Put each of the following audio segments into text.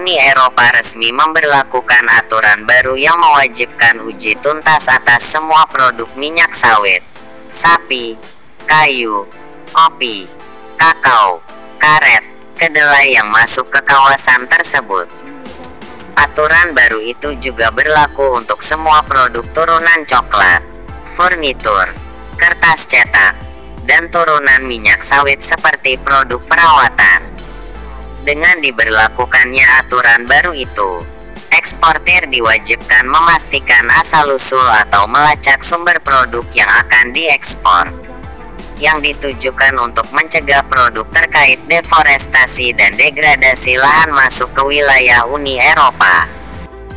Uni Eropa resmi memberlakukan aturan baru yang mewajibkan uji tuntas atas semua produk minyak sawit, sapi, kayu, kopi, kakao, karet, kedelai yang masuk ke kawasan tersebut. Aturan baru itu juga berlaku untuk semua produk turunan coklat, furnitur, kertas cetak, dan turunan minyak sawit seperti produk perawatan. Dengan diberlakukannya aturan baru itu, eksportir diwajibkan memastikan asal-usul atau melacak sumber produk yang akan diekspor, yang ditujukan untuk mencegah produk terkait deforestasi dan degradasi lahan masuk ke wilayah Uni Eropa.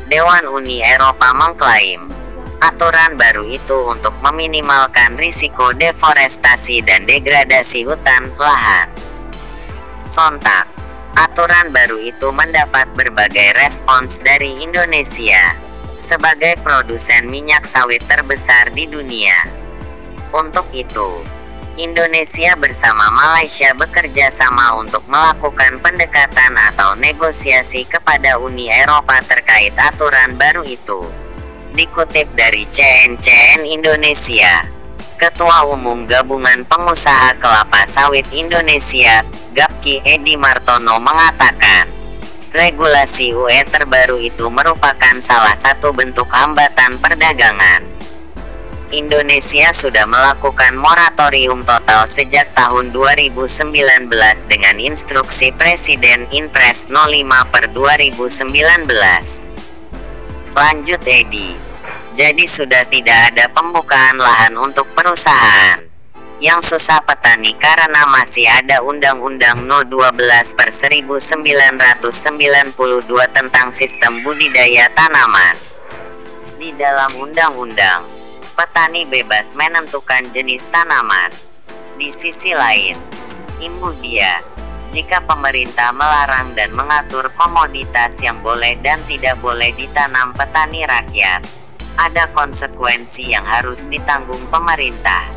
Dewan Uni Eropa mengklaim, aturan baru itu untuk meminimalkan risiko deforestasi dan degradasi hutan lahan. Sontak, aturan baru itu mendapat berbagai respons dari Indonesia sebagai produsen minyak sawit terbesar di dunia. Untuk itu, Indonesia bersama Malaysia bekerja sama untuk melakukan pendekatan atau negosiasi kepada Uni Eropa terkait aturan baru itu. Dikutip dari CNCN Indonesia, Ketua Umum Gabungan Pengusaha Kelapa Sawit Indonesia, GAPKI Edi Martono mengatakan, regulasi UE terbaru itu merupakan salah satu bentuk hambatan perdagangan. Indonesia sudah melakukan moratorium total sejak tahun 2019 dengan instruksi Presiden Inpres 05/2019. Lanjut Edi, jadi sudah tidak ada pembukaan lahan untuk perusahaan. Yang susah petani karena masih ada Undang-Undang No. 12/1992 tentang sistem budidaya tanaman. Di dalam undang-undang, petani bebas menentukan jenis tanaman. Di sisi lain, imbuh dia, jika pemerintah melarang dan mengatur komoditas yang boleh dan tidak boleh ditanam petani rakyat, ada konsekuensi yang harus ditanggung pemerintah.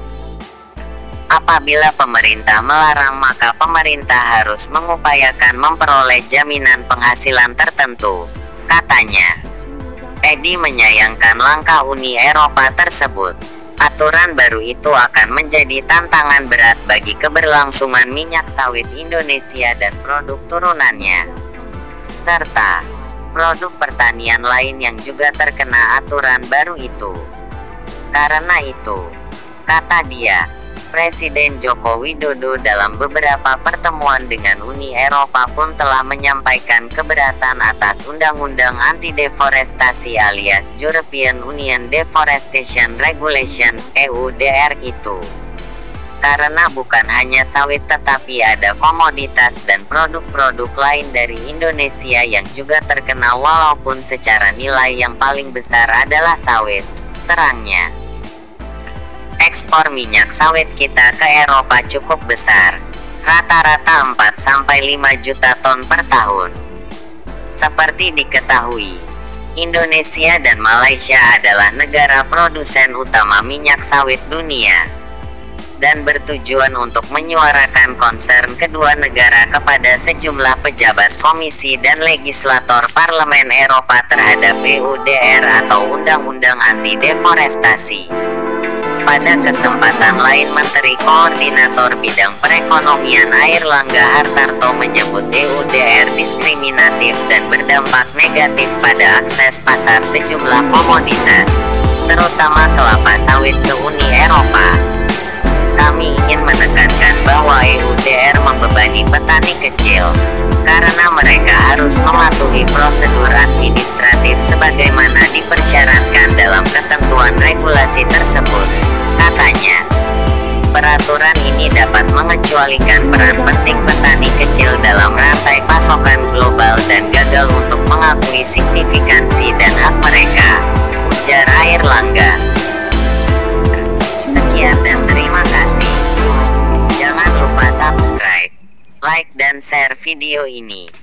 Apabila pemerintah melarang, maka pemerintah harus mengupayakan memperoleh jaminan penghasilan tertentu, katanya. Edi menyayangkan langkah Uni Eropa tersebut. Aturan baru itu akan menjadi tantangan berat bagi keberlangsungan minyak sawit Indonesia dan produk turunannya, serta produk pertanian lain yang juga terkena aturan baru itu. Karena itu, kata dia, Presiden Joko Widodo dalam beberapa pertemuan dengan Uni Eropa pun telah menyampaikan keberatan atas Undang-Undang Anti-Deforestasi alias European Union Deforestation Regulation (EUDR) itu. Karena bukan hanya sawit tetapi ada komoditas dan produk-produk lain dari Indonesia yang juga terkena walaupun secara nilai yang paling besar adalah sawit, terangnya. Ekspor minyak sawit kita ke Eropa cukup besar, rata-rata 4-5 juta ton per tahun. Seperti diketahui, Indonesia dan Malaysia adalah negara produsen utama minyak sawit dunia, dan bertujuan untuk menyuarakan concern kedua negara kepada sejumlah pejabat komisi dan legislator Parlemen Eropa terhadap EUDR atau Undang-Undang Anti-Deforestasi. Pada kesempatan lain, Menteri Koordinator Bidang Perekonomian Airlangga Hartarto menyebut EUDR diskriminatif dan berdampak negatif pada akses pasar sejumlah komoditas, terutama kelapa sawit ke Uni Eropa. Kami ingin menekankan bahwa EUDR membebani petani kecil, karena mereka harus mematuhi prosedur administratif sebagaimana dipersyaratkan dalam ketentuan regulasi tersebut, katanya. Peraturan ini dapat mengecualikan peran penting petani kecil dalam rantai pasokan global dan gagal untuk mengakui signifikansi dan hak mereka, ujar Airlangga. Sekian dan terima kasih. Jangan lupa subscribe, like dan share video ini.